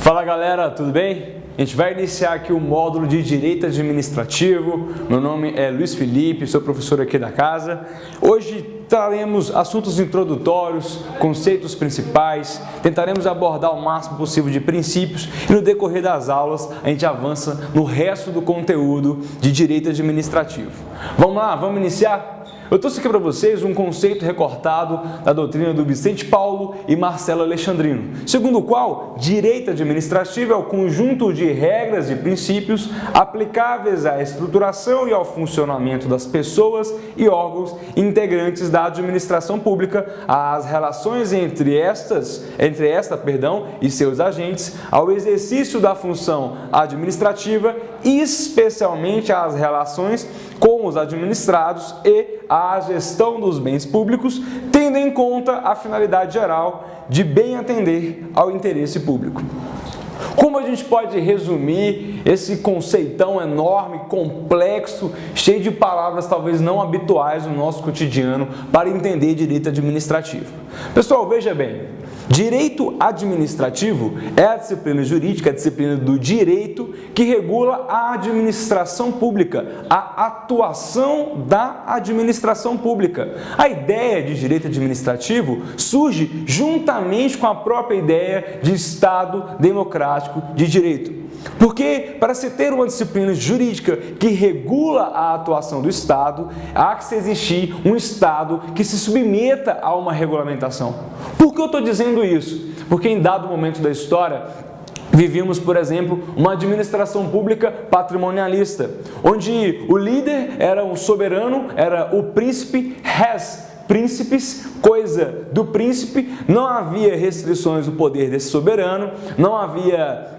Fala galera, tudo bem? A gente vai iniciar aqui o módulo de Direito Administrativo. Meu nome é Luiz Felipe, sou professor aqui da casa. Hoje traremos assuntos introdutórios, conceitos principais, tentaremos abordar o máximo possível de princípios e no decorrer das aulas a gente avança no resto do conteúdo de Direito Administrativo. Vamos lá, vamos iniciar? Eu trouxe aqui para vocês um conceito recortado da doutrina do Vicente Paulo e Marcelo Alexandrino, segundo o qual direito administrativo é o conjunto de regras e princípios aplicáveis à estruturação e ao funcionamento das pessoas e órgãos integrantes da administração pública, às relações entre esta e seus agentes, ao exercício da função administrativa e especialmente às relações com os administrados e a gestão dos bens públicos, tendo em conta a finalidade geral de bem atender ao interesse público. Como a gente pode resumir esse conceitão enorme, complexo, cheio de palavras talvez não habituais no nosso cotidiano para entender direito administrativo? Pessoal, veja bem. Direito administrativo é a disciplina jurídica, a disciplina do direito que regula a administração pública, a atuação da administração pública. A ideia de direito administrativo surge juntamente com a própria ideia de Estado democrático de direito. Porque, para se ter uma disciplina jurídica que regula a atuação do Estado, há que se existir um Estado que se submeta a uma regulamentação. Por que eu estou dizendo isso? Porque em dado momento da história, vivíamos, por exemplo, uma administração pública patrimonialista, onde o líder era um soberano, era o príncipe, príncipes, coisa do príncipe, não havia restrições do poder desse soberano, não havia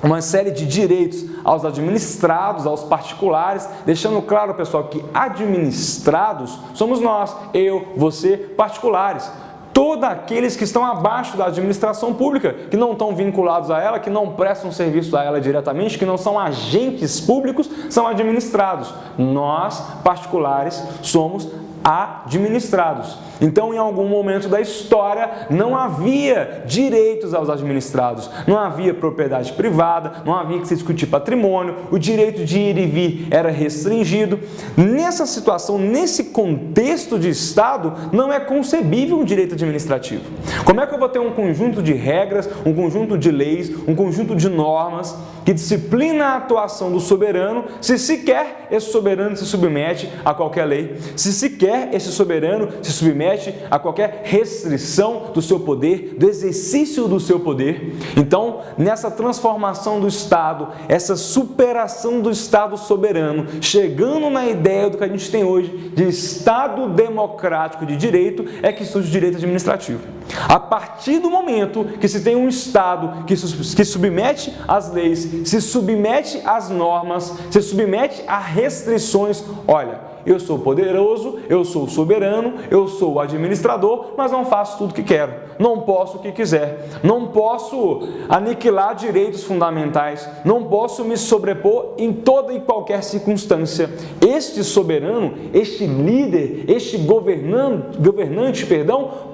uma série de direitos aos administrados, aos particulares, deixando claro, pessoal, que administrados somos nós, eu, você, particulares. Todos aqueles que estão abaixo da administração pública, que não estão vinculados a ela, que não prestam serviço a ela diretamente, que não são agentes públicos, são administrados. Nós, particulares, somos administrados. Então, em algum momento da história, não havia direitos aos administrados, não havia propriedade privada, não havia que se discutir patrimônio, o direito de ir e vir era restringido. Nessa situação, nesse contexto de Estado, não é concebível um direito administrativo. Como é que eu vou ter um conjunto de regras, um conjunto de leis, um conjunto de normas que disciplina a atuação do soberano, se sequer esse soberano se submete a qualquer lei, se sequer esse soberano se submete a qualquer restrição do seu poder, do exercício do seu poder? Então, nessa transformação do Estado, essa superação do Estado soberano, chegando na ideia do que a gente tem hoje de Estado democrático de direito, é que surge o direito administrativo. A partir do momento que se tem um Estado que submete às leis, se submete às normas, se submete a restrições, olha, eu sou poderoso, eu sou soberano, eu sou administrador, mas não faço tudo o que quero, não posso o que quiser, não posso aniquilar direitos fundamentais, não posso me sobrepor em toda e qualquer circunstância. Este soberano, este líder, este governante,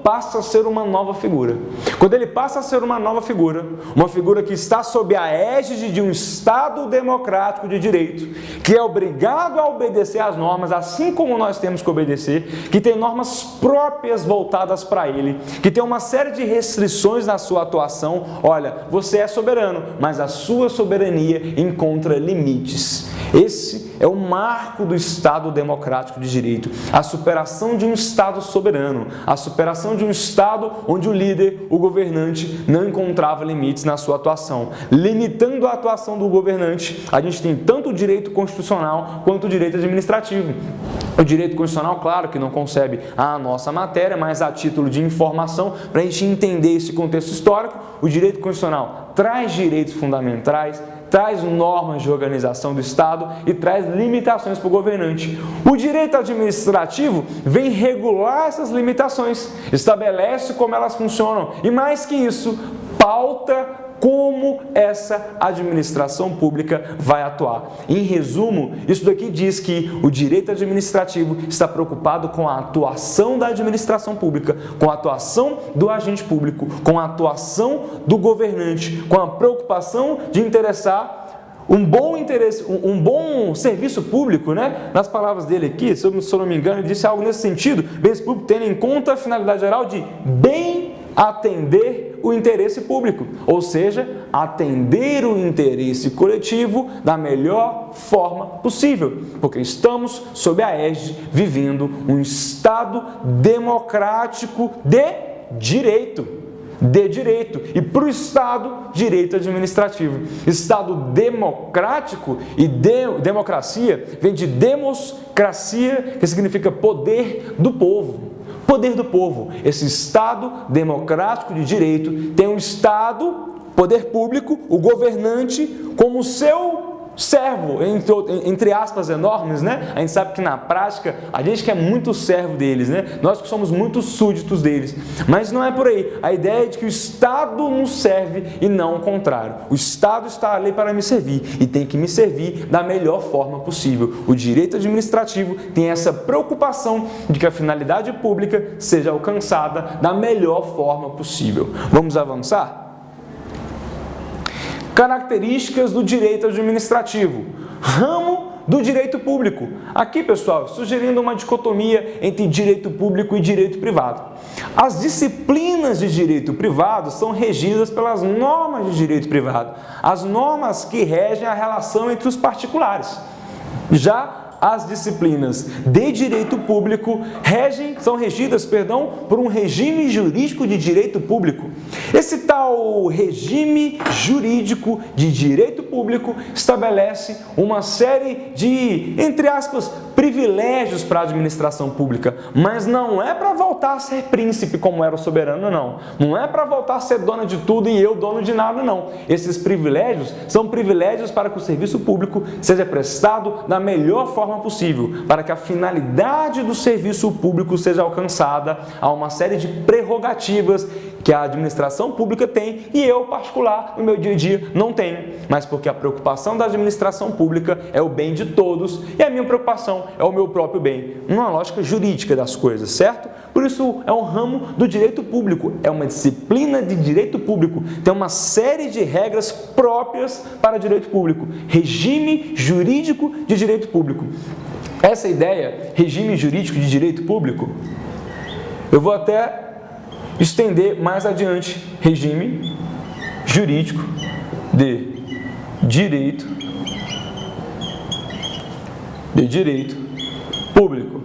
passa a ser uma nova figura. Quando ele passa a ser uma nova figura, uma figura que está sob a égide de um Estado democrático de direito, que é obrigado a obedecer às normas, assim como nós temos que obedecer, que tem normas próprias voltadas para ele, que tem uma série de restrições na sua atuação. Olha, você é soberano, mas a sua soberania encontra limites. Esse é o marco do Estado democrático de direito, a superação de um Estado soberano, a superação de um Estado onde o líder, o governante, não encontrava limites na sua atuação. Limitando a atuação do governante, a gente tem tanto o direito constitucional quanto o direito administrativo. O direito constitucional, claro que não concebe a nossa matéria, mas a título de informação, para a gente entender esse contexto histórico, o direito constitucional traz direitos fundamentais, traz normas de organização do Estado e traz limitações para o governante. O direito administrativo vem regular essas limitações, estabelece como elas funcionam e, mais que isso, pauta como essa administração pública vai atuar. Em resumo, isso daqui diz que o direito administrativo está preocupado com a atuação da administração pública, com a atuação do agente público, com a atuação do governante, com a preocupação de interessar um bom serviço público, né? Nas palavras dele aqui, se eu não me engano, ele disse algo nesse sentido, bem público tendo em conta a finalidade geral de bem atender o interesse público, ou seja, atender o interesse coletivo da melhor forma possível, porque estamos sob a égide vivendo um Estado democrático de direito. E para o Estado, direito administrativo. Estado democrático e democracia vem de democracia, que significa poder do povo. Poder do povo. Esse Estado democrático de direito tem um Estado, poder público, o governante, como seu servo, entre aspas enormes, né? A gente sabe que na prática, a gente que é muito servo deles, né? Nós que somos muito súditos deles. Mas não é por aí. A ideia é de que o Estado nos serve e não o contrário. O Estado está ali para me servir e tem que me servir da melhor forma possível. O direito administrativo tem essa preocupação de que a finalidade pública seja alcançada da melhor forma possível. Vamos avançar? Características do direito administrativo. Ramo do direito público. Aqui, pessoal, sugerindo uma dicotomia entre direito público e direito privado. As disciplinas de direito privado são regidas pelas normas de direito privado, as normas que regem a relação entre os particulares. Já as disciplinas de direito público são regidas por um regime jurídico de direito público. Esse tal regime jurídico de direito público estabelece uma série de, entre aspas, privilégios para a administração pública, mas não é para voltar a ser príncipe como era o soberano, não. Não é para voltar a ser dona de tudo e eu dono de nada, não. Esses privilégios são privilégios para que o serviço público seja prestado da melhor forma possível, para que a finalidade do serviço público seja alcançada. Há uma série de prerrogativas que a administração pública tem e eu, particular, no meu dia a dia, não tenho. Mas porque a preocupação da administração pública é o bem de todos e a minha preocupação é o meu próprio bem. Uma lógica jurídica das coisas, certo? Por isso é um ramo do direito público, é uma disciplina de direito público, tem uma série de regras próprias para direito público, regime jurídico de direito público. Essa ideia, regime jurídico de direito público, eu vou até estender mais adiante, regime jurídico de direito público.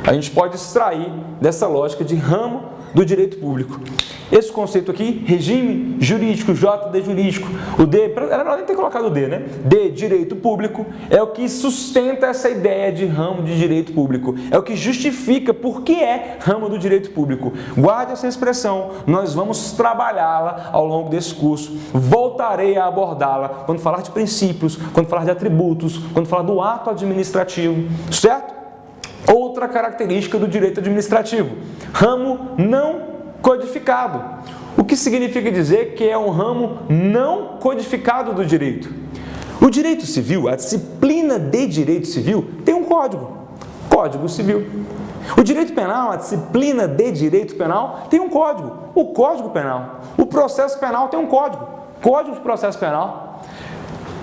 A gente pode extrair dessa lógica de ramo do direito público. Esse conceito aqui, regime jurídico, JD jurídico, o D, era melhor nem ter colocado o D, né? D, direito público, é o que sustenta essa ideia de ramo de direito público, é o que justifica por que é ramo do direito público. Guarde essa expressão, nós vamos trabalhá-la ao longo desse curso, voltarei a abordá-la quando falar de princípios, quando falar de atributos, quando falar do ato administrativo, certo? Outra característica do direito administrativo, ramo não codificado. O que significa dizer que é um ramo não codificado do direito? O direito civil, a disciplina de direito civil, tem um código, Código Civil. O direito penal, a disciplina de direito penal, tem um código, o Código Penal. O processo penal tem um código, Código de Processo Penal.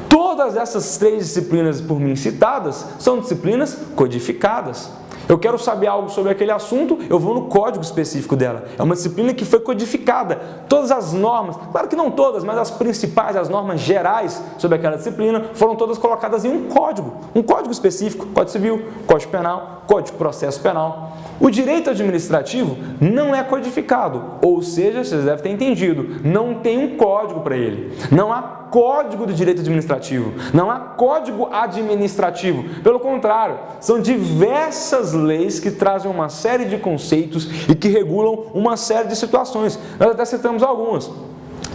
Todas essas três disciplinas por mim citadas são disciplinas codificadas. Eu quero saber algo sobre aquele assunto, eu vou no código específico dela. É uma disciplina que foi codificada. Todas as normas, claro que não todas, mas as principais, as normas gerais sobre aquela disciplina, foram todas colocadas em um código específico, Código Civil, Código Penal, Código de Processo Penal. O direito administrativo não é codificado, ou seja, vocês devem ter entendido, não tem um código para ele. Não há código do direito administrativo, não há código administrativo. Pelo contrário, são diversas leis que trazem uma série de conceitos e que regulam uma série de situações. Nós até citamos algumas.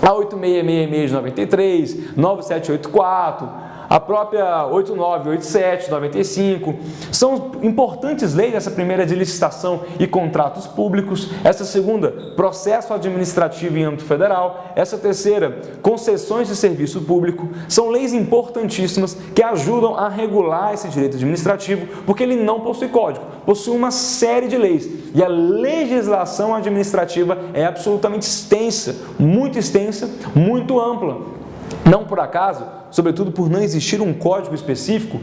A 8666 de 93, 9784, a própria 89, 87, 95, são importantes leis, essa primeira de licitação e contratos públicos, essa segunda, processo administrativo em âmbito federal, essa terceira, concessões de serviço público, são leis importantíssimas que ajudam a regular esse direito administrativo, porque ele não possui código, possui uma série de leis, e a legislação administrativa é absolutamente extensa, muito ampla. Não por acaso, sobretudo por não existir um código específico,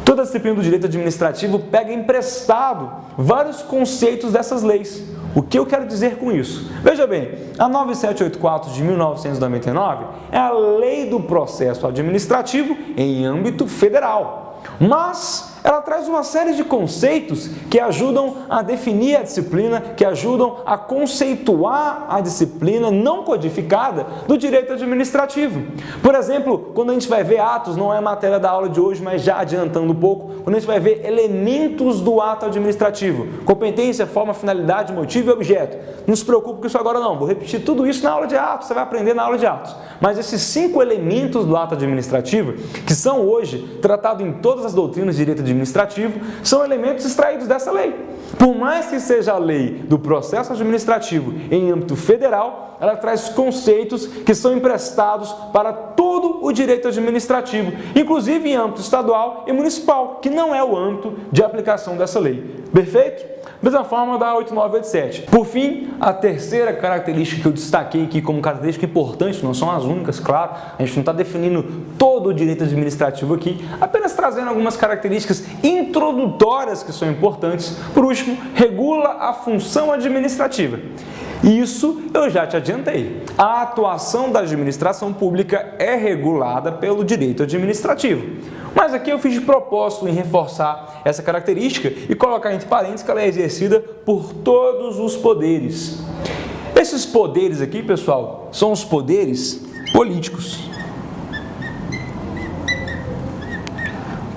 toda a disciplina do direito administrativo pega emprestado vários conceitos dessas leis. O que eu quero dizer com isso? Veja bem, a 9784 de 1999 é a Lei do Processo Administrativo em âmbito federal, mas ela traz uma série de conceitos que ajudam a definir a disciplina, que ajudam a conceituar a disciplina não codificada do direito administrativo. Por exemplo, quando a gente vai ver atos, não é matéria da aula de hoje, mas já adiantando um pouco, quando a gente vai ver elementos do ato administrativo, competência, forma, finalidade, motivo e objeto. Não se preocupe com isso agora não, vou repetir tudo isso na aula de atos, você vai aprender na aula de atos. Mas esses 5 elementos do ato administrativo, que são hoje tratados em todas as doutrinas de direito administrativo, são elementos extraídos dessa lei. Por mais que seja a lei do processo administrativo em âmbito federal, ela traz conceitos que são emprestados para todo o direito administrativo, inclusive em âmbito estadual e municipal, que não é o âmbito de aplicação dessa lei. Perfeito? Mesma forma da 8987. Por fim, a terceira característica que eu destaquei aqui como característica importante, não são as únicas, claro, a gente não está definindo todo o direito administrativo aqui, apenas trazendo algumas características introdutórias que são importantes. Por último, regula a função administrativa. Isso eu já te adiantei. A atuação da administração pública é regulada pelo direito administrativo. Mas aqui eu fiz de propósito em reforçar essa característica e colocar entre parênteses que ela é exercida por todos os poderes. Esses poderes aqui, pessoal, são os poderes políticos.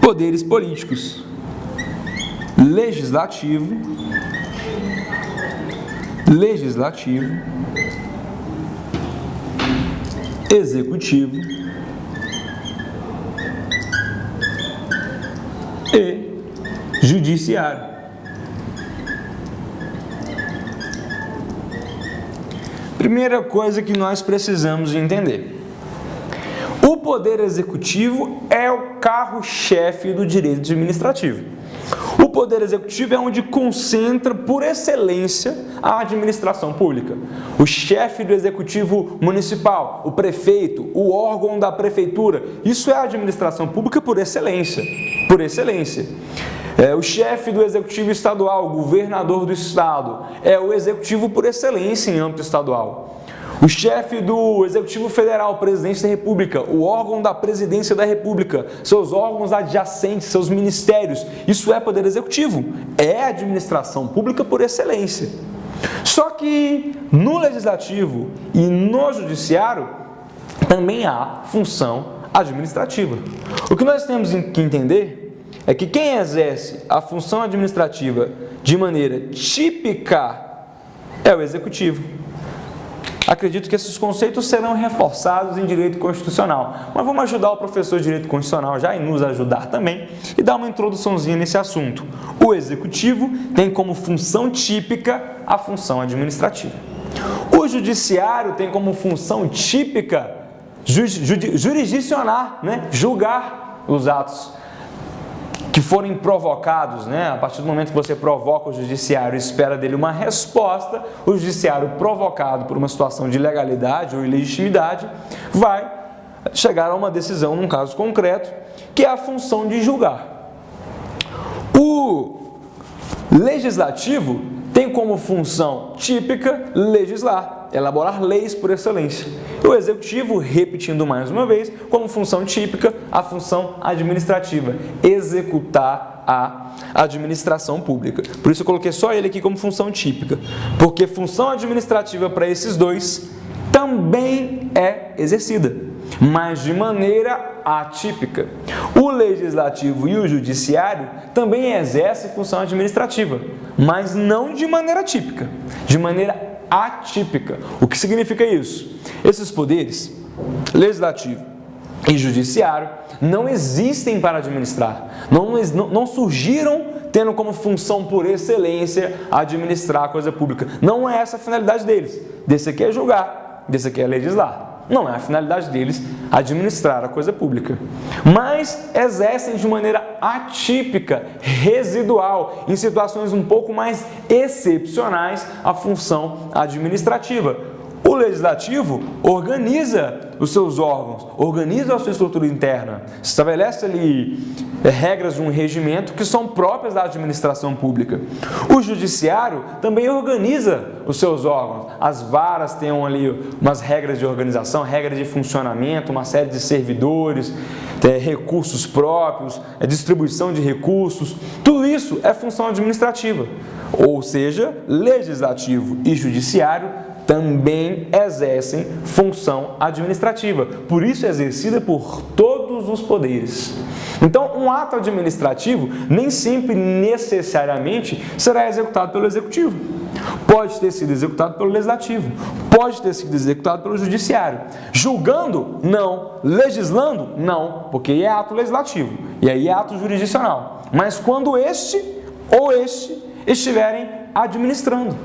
Poderes políticos. Legislativo, executivo e judiciário. Primeira coisa que nós precisamos entender. O poder executivo é o carro-chefe do direito administrativo. O poder executivo é onde concentra, por excelência, a administração pública. O chefe do executivo municipal, o prefeito, o órgão da prefeitura, isso é a administração pública por excelência. Por excelência. O chefe do executivo estadual, o governador do estado, é o executivo por excelência em âmbito estadual. O chefe do Executivo Federal, o presidente da República, o órgão da presidência da República, seus órgãos adjacentes, seus ministérios, isso é poder executivo, é administração pública por excelência. Só que no legislativo e no judiciário também há função administrativa. O que nós temos que entender é que quem exerce a função administrativa de maneira típica é o executivo. Acredito que esses conceitos serão reforçados em direito constitucional, mas vamos ajudar o professor de direito constitucional já e nos ajudar também e dar uma introduçãozinha nesse assunto. O executivo tem como função típica a função administrativa. O judiciário tem como função típica jurisdicionar, julgar os atos que forem provocados, a partir do momento que você provoca o judiciário e espera dele uma resposta, o judiciário provocado por uma situação de ilegalidade ou ilegitimidade vai chegar a uma decisão num caso concreto, que é a função de julgar. O legislativo tem como função típica legislar, elaborar leis por excelência. O executivo, repetindo mais uma vez, como função típica, a função administrativa, executar a administração pública. Por isso eu coloquei só ele aqui como função típica, porque função administrativa para esses dois também é exercida, mas de maneira atípica. O legislativo e o judiciário também exercem função administrativa, mas não de maneira típica, de maneira atípica. O que significa isso? Esses poderes, legislativo, e Judiciário não existem para administrar, não surgiram tendo como função por excelência administrar a coisa pública. Não é essa a finalidade deles. Desse aqui é julgar, desse aqui é legislar. Não é a finalidade deles administrar a coisa pública. Mas exercem de maneira atípica, residual, em situações um pouco mais excepcionais, a função administrativa. O Legislativo organiza os seus órgãos, organiza a sua estrutura interna, estabelece ali regras de um regimento que são próprias da administração pública. O Judiciário também organiza os seus órgãos. As varas têm ali umas regras de organização, regras de funcionamento, uma série de servidores, recursos próprios, distribuição de recursos. Tudo isso é função administrativa. Ou seja, Legislativo e Judiciário também exercem função administrativa, por isso é exercida por todos os poderes. Então, um ato administrativo nem sempre necessariamente será executado pelo Executivo. Pode ter sido executado pelo Legislativo, pode ter sido executado pelo Judiciário. Julgando? Não. Legislando? Não, porque aí é ato legislativo e aí é ato jurisdicional. Mas quando este ou este estiverem administrando.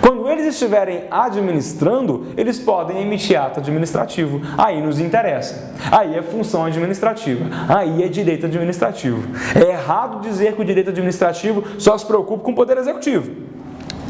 Quando eles estiverem administrando, eles podem emitir ato administrativo. Aí nos interessa. Aí é função administrativa. Aí é direito administrativo. É errado dizer que o direito administrativo só se preocupa com o Poder Executivo.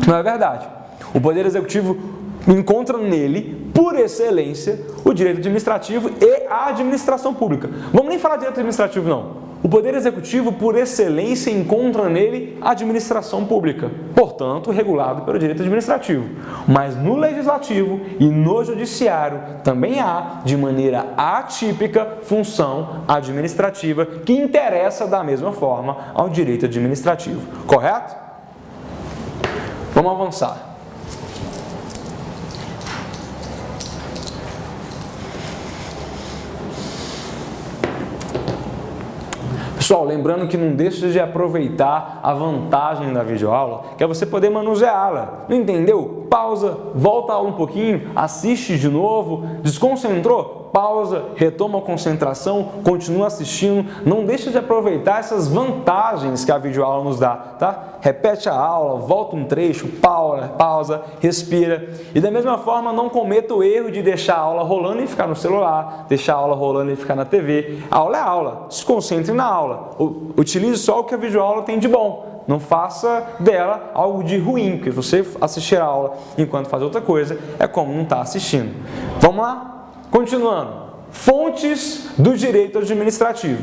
Não é verdade. O Poder Executivo encontra nele, por excelência, o direito administrativo e a administração pública. Vamos nem falar de direito administrativo, não. O Poder Executivo, por excelência, encontra nele a administração pública, portanto, regulado pelo direito administrativo. Mas no Legislativo e no Judiciário também há, de maneira atípica, função administrativa que interessa da mesma forma ao direito administrativo. Correto? Vamos avançar. Pessoal, lembrando que não deixe de aproveitar a vantagem da videoaula, que é você poder manuseá-la. Não entendeu? Pausa, volta a aula um pouquinho, assiste de novo, desconcentrou? Pausa, retoma a concentração, continua assistindo. Não deixa de aproveitar essas vantagens que a videoaula nos dá, tá? Repete a aula, volta um trecho, pausa, respira. E da mesma forma, não cometa o erro de deixar a aula rolando e ficar no celular, deixar a aula rolando e ficar na TV. A aula é aula, se concentre na aula. Utilize só o que a videoaula tem de bom. Não faça dela algo de ruim, porque se você assistir a aula enquanto faz outra coisa, é como não está assistindo. Vamos lá? Continuando. Fontes do direito administrativo.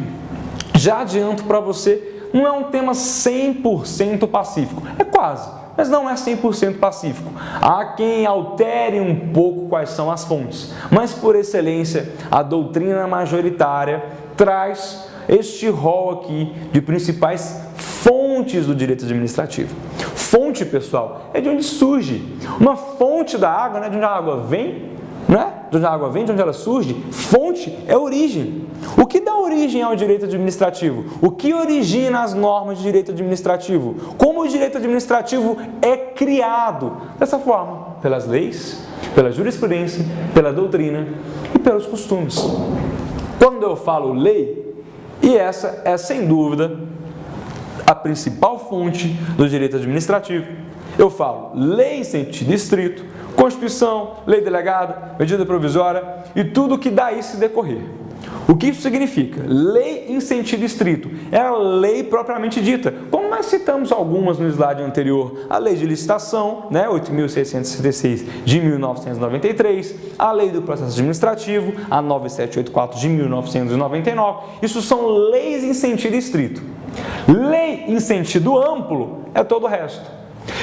Já adianto para você, não é um tema 100% pacífico. É quase, mas não é 100% pacífico. Há quem altere um pouco quais são as fontes, mas por excelência, a doutrina majoritária traz este rol aqui de principais fontes do direito administrativo. Fonte, pessoal, é de onde surge. Uma fonte da água, não é de onde a água vem, não é? De onde a água vem, de onde ela surge. Fonte é origem. O que dá origem ao direito administrativo? O que origina as normas de direito administrativo? Como o direito administrativo é criado? Dessa forma, pelas leis, pela jurisprudência, pela doutrina e pelos costumes. Quando eu falo lei, e essa é sem dúvida a principal fonte do direito administrativo, eu falo lei em sentido estrito, Constituição, lei delegada, medida provisória e tudo que daí se decorrer. O que isso significa? Lei em sentido estrito é a lei propriamente dita, como nós citamos algumas no slide anterior. A lei de licitação, 8.666 de 1993, a lei do processo administrativo, a 9784 de 1999. Isso são leis em sentido estrito. Lei em sentido amplo é todo o resto.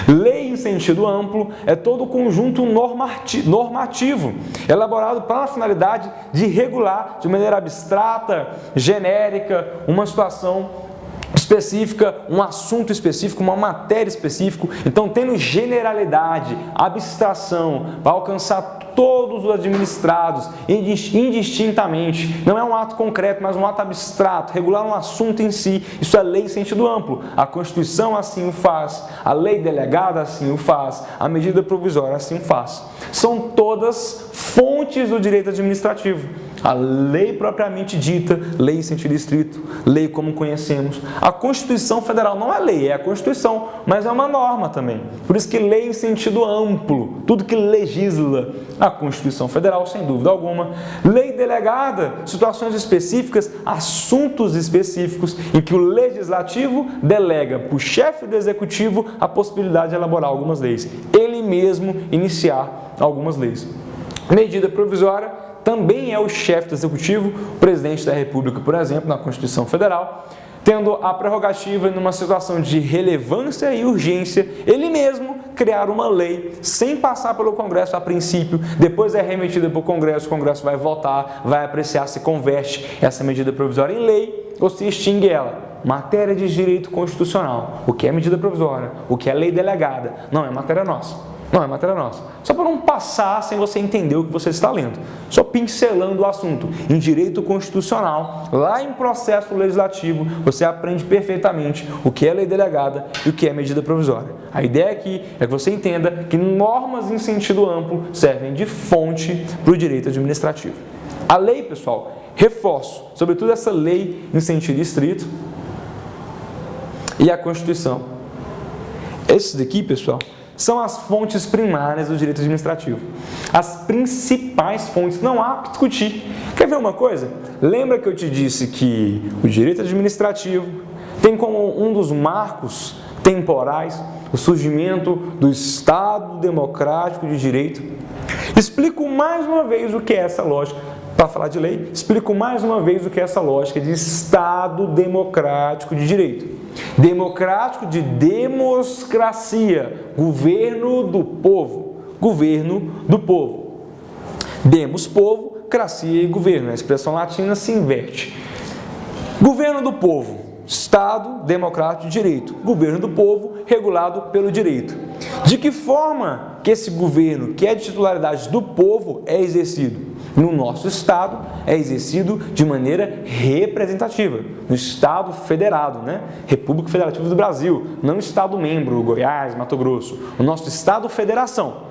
Lei em sentido amplo é todo o conjunto normativo, elaborado para a finalidade de regular de maneira abstrata, genérica, uma situação específica, um assunto específico, uma matéria específica. Então, tendo generalidade, abstração, para alcançar todos os administrados indistintamente. Não é um ato concreto, mas um ato abstrato, regular um assunto em si. Isso é lei em sentido amplo. A Constituição assim o faz, a lei delegada assim o faz, a medida provisória assim o faz. São todas fontes do direito administrativo. A lei propriamente dita, lei em sentido estrito, lei como conhecemos. A Constituição Federal não é lei, é a Constituição, mas é uma norma também. Por isso que lei em sentido amplo, tudo que legisla a Constituição Federal, sem dúvida alguma. Lei delegada, situações específicas, assuntos específicos, em que o Legislativo delega para o chefe do Executivo a possibilidade de elaborar algumas leis. Ele mesmo iniciar algumas leis. Medida provisória, também é o chefe do Executivo, o presidente da República, por exemplo, na Constituição Federal, tendo a prerrogativa, numa situação de relevância e urgência, ele mesmo criar uma lei sem passar pelo Congresso a princípio, depois é remetida para o Congresso vai votar, vai apreciar se converte essa medida provisória em lei ou se extingue ela. Matéria de direito constitucional, o que é medida provisória, o que é lei delegada, não é matéria nossa. Não é matéria nossa. Só para não passar sem você entender o que você está lendo. Só pincelando o assunto. Em direito constitucional, lá em processo legislativo, você aprende perfeitamente o que é lei delegada e o que é medida provisória. A ideia aqui é que você entenda que normas em sentido amplo servem de fonte para o direito administrativo. A lei, pessoal, reforço, sobretudo essa lei em sentido estrito e a Constituição. Esses daqui, pessoal, são as fontes primárias do direito administrativo. As principais fontes, não há o que discutir. Quer ver uma coisa? Lembra que eu te disse que o direito administrativo tem como um dos marcos temporais o surgimento do Estado Democrático de Direito? Explico mais uma vez o que é essa lógica. Para falar de lei, explico mais uma vez o que é essa lógica de Estado Democrático de Direito. Democrático de democracia, governo do povo, governo do povo. Demos, povo, cracia e governo. A expressão latina se inverte. Governo do povo, Estado Democrático de Direito, governo do povo regulado pelo direito. De que forma que esse governo, que é de titularidade do povo, é exercido? No nosso Estado, é exercido de maneira representativa, no Estado federado, República Federativa do Brasil, não Estado membro, Goiás, Mato Grosso. O nosso Estado Federação,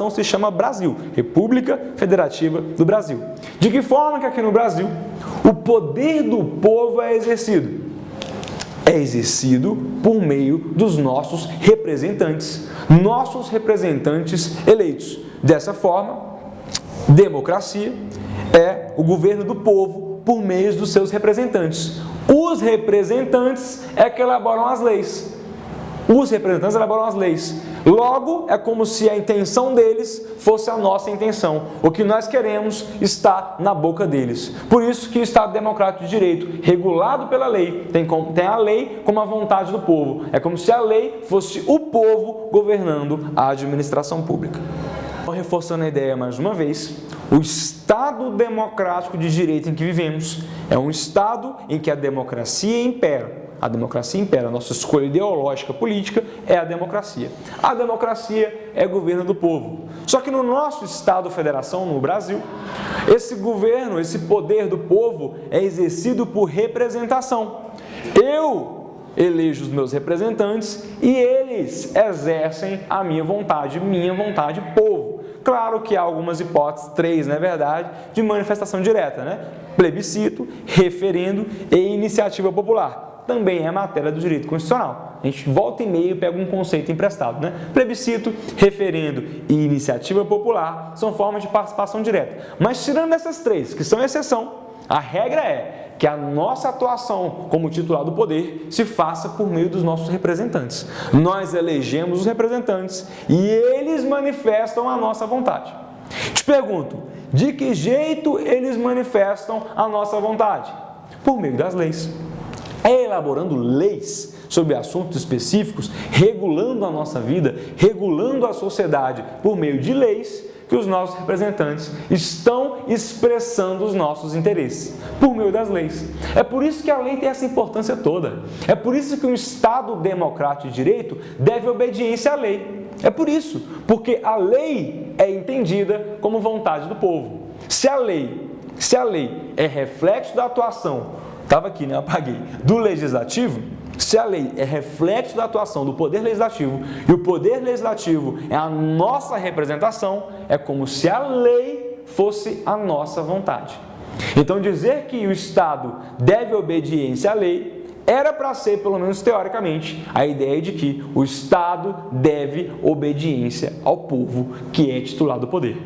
se chama Brasil, República Federativa do Brasil. De que forma que aqui no Brasil, o poder do povo é exercido? É exercido por meio dos nossos representantes eleitos. Dessa forma, democracia é o governo do povo por meio dos seus representantes. Os representantes é que elaboram as leis. Logo, é como se a intenção deles fosse a nossa intenção. O que nós queremos está na boca deles. Por isso que o Estado Democrático de Direito, regulado pela lei, tem a lei como a vontade do povo. É como se a lei fosse o povo governando a administração pública. Reforçando a ideia mais uma vez, o Estado Democrático de Direito em que vivemos é um Estado em que a democracia impera. A democracia impera, a nossa escolha ideológica política é a democracia. A democracia é governo do povo. Só que no nosso Estado-federação, no Brasil, esse governo, esse poder do povo é exercido por representação. Eu elejo os meus representantes e eles exercem a minha vontade povo. Claro que há algumas hipóteses, 3 na verdade, de manifestação direta, Plebiscito, referendo e iniciativa popular. Também é matéria do direito constitucional. A gente volta e meia e pega um conceito emprestado, Plebiscito, referendo e iniciativa popular são formas de participação direta. Mas tirando essas 3, que são exceção, a regra é que a nossa atuação como titular do poder se faça por meio dos nossos representantes. Nós elegemos os representantes e eles manifestam a nossa vontade. Te pergunto, de que jeito eles manifestam a nossa vontade? Por meio das leis. É elaborando leis sobre assuntos específicos, regulando a nossa vida, regulando a sociedade por meio de leis, que os nossos representantes estão expressando os nossos interesses, por meio das leis. É por isso que a lei tem essa importância toda. É por isso que um Estado democrático de direito deve obediência à lei. É por isso, porque a lei é entendida como vontade do povo. Se a lei é reflexo da atuação, apaguei, do legislativo, se a lei é reflexo da atuação do poder legislativo e o poder legislativo é a nossa representação, é como se a lei fosse a nossa vontade. Então, dizer que o Estado deve obediência à lei era para ser, pelo menos teoricamente, a ideia de que o Estado deve obediência ao povo que é titular do poder.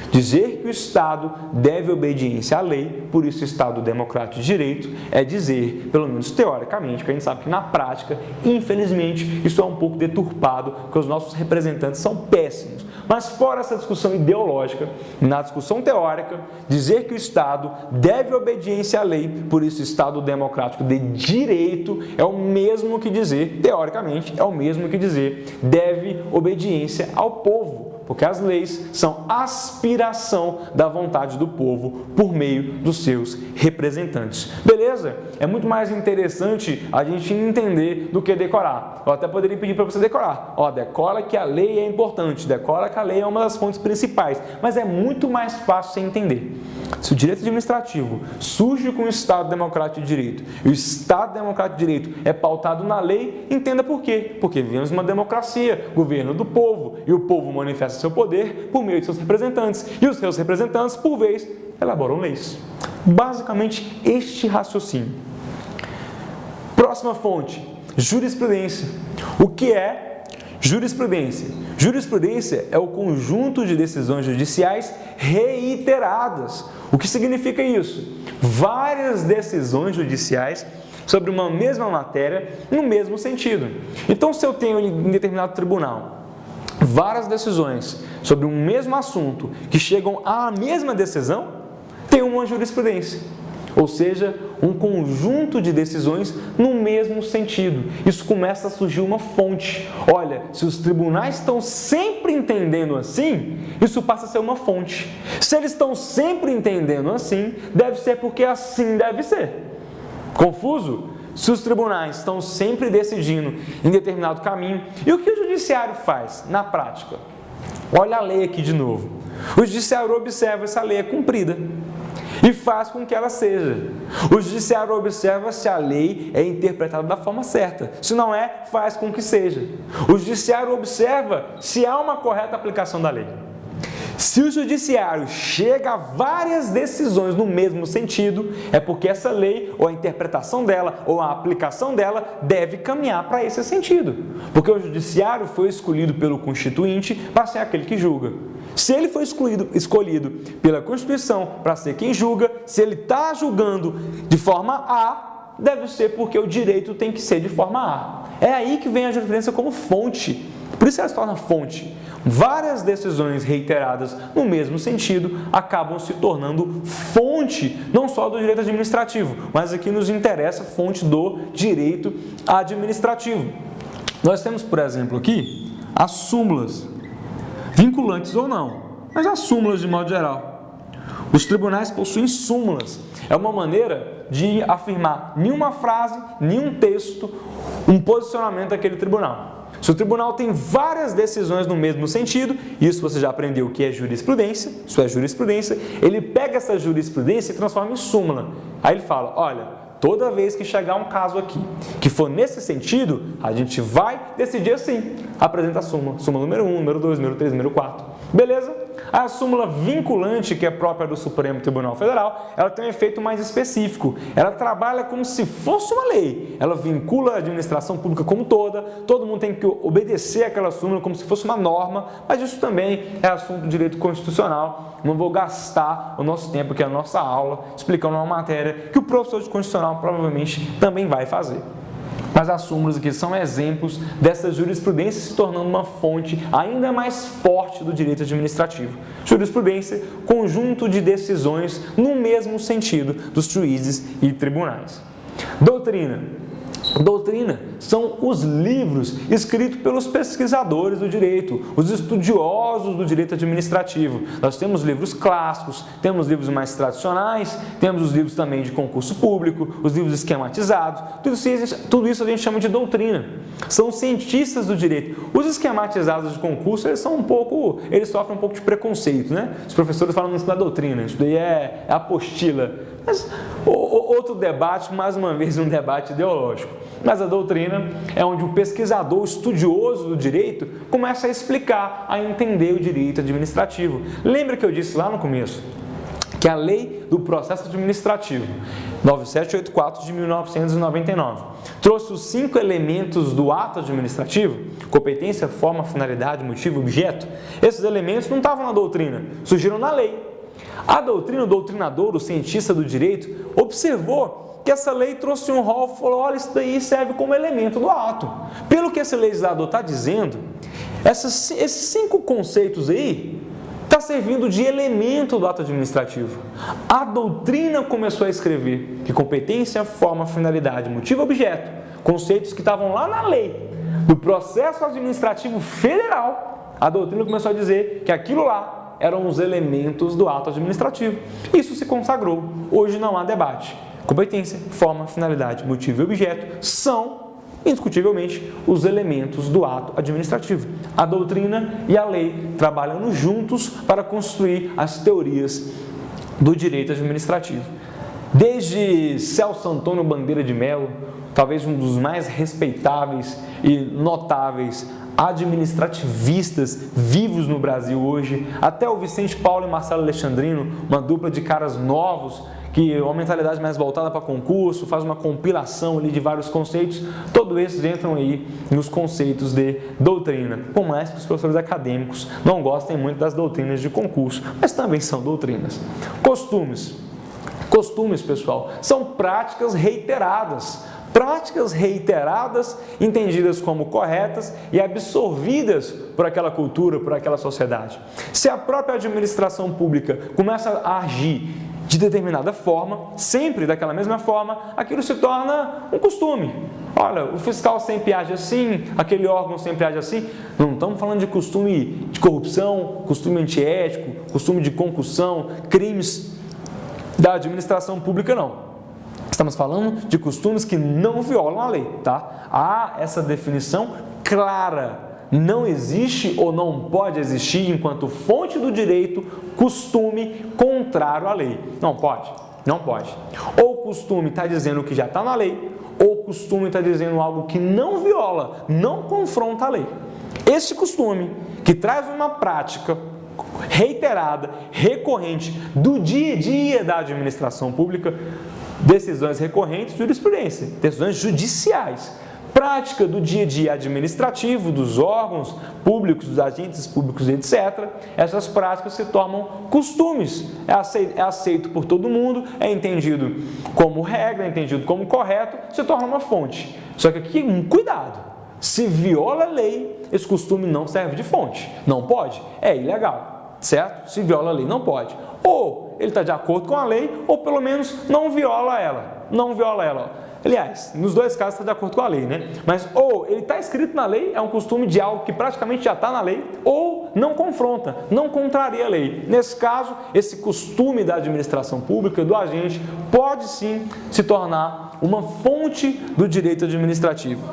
Dizer que o Estado deve obediência à lei, por isso Estado democrático de direito, é dizer, pelo menos teoricamente, porque a gente sabe que na prática, infelizmente, isso é um pouco deturpado, porque os nossos representantes são péssimos. Mas fora essa discussão ideológica, na discussão teórica, dizer que o Estado deve obediência à lei, por isso Estado democrático de direito, é o mesmo que dizer, teoricamente, é o mesmo que dizer deve obediência ao povo. Porque as leis são aspiração da vontade do povo por meio dos seus representantes. Beleza? É muito mais interessante a gente entender do que decorar. Eu até poderia pedir para você decorar. Decora que a lei é importante, decora que a lei é uma das fontes principais, mas é muito mais fácil você entender. Se o direito administrativo surge com o Estado Democrático de Direito e o Estado Democrático de Direito é pautado na lei, entenda por quê. Porque vivemos uma democracia, governo do povo, e o povo manifesta seu poder por meio de seus representantes, e os seus representantes, por vez, elaboram leis. Basicamente, este raciocínio. Próxima fonte, jurisprudência. O que é jurisprudência? Jurisprudência é o conjunto de decisões judiciais reiteradas. O que significa isso? Várias decisões judiciais sobre uma mesma matéria no mesmo sentido. Então, se eu tenho em determinado tribunal várias decisões sobre um mesmo assunto que chegam à mesma decisão, tem uma jurisprudência. Ou seja, um conjunto de decisões no mesmo sentido. Isso começa a surgir uma fonte. Olha, se os tribunais estão sempre entendendo assim, isso passa a ser uma fonte. Se eles estão sempre entendendo assim, deve ser porque assim deve ser. Confuso? Se os tribunais estão sempre decidindo em determinado caminho, e o que o judiciário faz na prática? Olha a lei aqui de novo. O judiciário observa se a lei é cumprida e faz com que ela seja. O judiciário observa se a lei é interpretada da forma certa. Se não é, faz com que seja. O judiciário observa se há uma correta aplicação da lei. Se o judiciário chega a várias decisões no mesmo sentido, é porque essa lei, ou a interpretação dela, ou a aplicação dela, deve caminhar para esse sentido. Porque o judiciário foi escolhido pelo Constituinte para ser aquele que julga. Se ele foi escolhido pela Constituição para ser quem julga, se ele está julgando de forma A, deve ser porque o direito tem que ser de forma A. É aí que vem a jurisprudência como fonte. Por isso ela se torna fonte. Várias decisões reiteradas no mesmo sentido acabam se tornando fonte, não só do direito administrativo, mas aqui nos interessa fonte do direito administrativo. Nós temos, por exemplo, aqui as súmulas, vinculantes ou não, mas as súmulas de modo geral. Os tribunais possuem súmulas. É uma maneira de afirmar nenhuma frase, nenhum texto, um posicionamento daquele tribunal. Se o tribunal tem várias decisões no mesmo sentido, isso você já aprendeu que é jurisprudência, isso é jurisprudência, ele pega essa jurisprudência e transforma em súmula. Aí ele fala, olha, toda vez que chegar um caso aqui que for nesse sentido, a gente vai decidir assim. Apresenta a súmula, súmula número 1, número 2, número 3, número 4. Beleza? A súmula vinculante, que é própria do Supremo Tribunal Federal, ela tem um efeito mais específico. Ela trabalha como se fosse uma lei. Ela vincula a administração pública como toda, todo mundo tem que obedecer aquela súmula como se fosse uma norma, mas isso também é assunto do direito constitucional. Não vou gastar o nosso tempo aqui, a nossa aula, explicando uma matéria que o professor de constitucional provavelmente também vai fazer. Mas as súmulas aqui são exemplos dessa jurisprudência se tornando uma fonte ainda mais forte do direito administrativo. Jurisprudência, conjunto de decisões no mesmo sentido dos juízes e tribunais. Doutrina. Doutrina são os livros escritos pelos pesquisadores do direito, os estudiosos do direito administrativo. Nós temos livros clássicos, temos livros mais tradicionais, temos os livros também de concurso público, os livros esquematizados, tudo isso a gente chama de doutrina. São cientistas do direito. Os esquematizados de concurso, eles sofrem um pouco de preconceito, né? Os professores falam isso da doutrina, isso daí é apostila. Mas outro debate, mais uma vez um debate ideológico. Mas a doutrina é onde o pesquisador estudioso do direito começa a explicar, a entender o direito administrativo. Lembra que eu disse lá no começo? que é a Lei do Processo Administrativo, 9784 de 1999. Trouxe os 5 elementos do ato administrativo: competência, forma, finalidade, motivo, objeto. Esses elementos não estavam na doutrina, surgiram na lei. A doutrina, o doutrinador, o cientista do direito, observou que essa lei trouxe um rol e falou: olha, isso daí serve como elemento do ato. Pelo que esse legislador está dizendo, esses 5 conceitos aí está servindo de elemento do ato administrativo. A doutrina começou a escrever que competência, forma, finalidade, motivo, objeto, conceitos que estavam lá na lei do processo administrativo federal. A doutrina começou a dizer que aquilo lá eram os elementos do ato administrativo. Isso se consagrou. Hoje não há debate. Competência, forma, finalidade, motivo e objeto são, indiscutivelmente, os elementos do ato administrativo. A doutrina e a lei trabalhando juntos para construir as teorias do direito administrativo. Desde Celso Antônio Bandeira de Mello, talvez um dos mais respeitáveis e notáveis administrativistas vivos no Brasil hoje, até o Vicente Paulo e Marcelo Alexandrino, uma dupla de caras novos, que é uma mentalidade mais voltada para concurso, faz uma compilação ali de vários conceitos, todos esses entram aí nos conceitos de doutrina, por mais que os professores acadêmicos não gostem muito das doutrinas de concurso, mas também são doutrinas. Costumes. Costumes, pessoal, são práticas reiteradas. Práticas reiteradas, entendidas como corretas e absorvidas por aquela cultura, por aquela sociedade. Se a própria administração pública começa a agir de determinada forma, sempre daquela mesma forma, aquilo se torna um costume. Olha, o fiscal sempre age assim, aquele órgão sempre age assim. Não estamos falando de costume de corrupção, costume antiético, costume de concussão, crimes da administração pública, não. Estamos falando de costumes que não violam a lei, tá? Há essa definição clara. Não existe ou não pode existir, enquanto fonte do direito, costume contrário à lei. Não pode, não pode. Ou o costume está dizendo o que já está na lei, ou o costume está dizendo algo que não viola, não confronta a lei. Esse costume, que traz uma prática reiterada, recorrente, do dia a dia da administração pública, decisões recorrentes, jurisprudência, decisões judiciais, prática do dia a dia administrativo, dos órgãos públicos, dos agentes públicos, etc. Essas práticas se tornam costumes, é aceito por todo mundo, é entendido como regra, é entendido como correto, se torna uma fonte. Só que aqui, cuidado, se viola a lei, esse costume não serve de fonte, não pode, é ilegal, certo? Se viola a lei, não pode. Ou ele está de acordo com a lei, ou pelo menos não viola ela. Não viola ela. Aliás, nos dois casos está de acordo com a lei, né? Mas ou ele está escrito na lei, é um costume de algo que praticamente já está na lei, ou não confronta, não contraria a lei. Nesse caso, esse costume da administração pública, do agente, pode sim se tornar uma fonte do direito administrativo.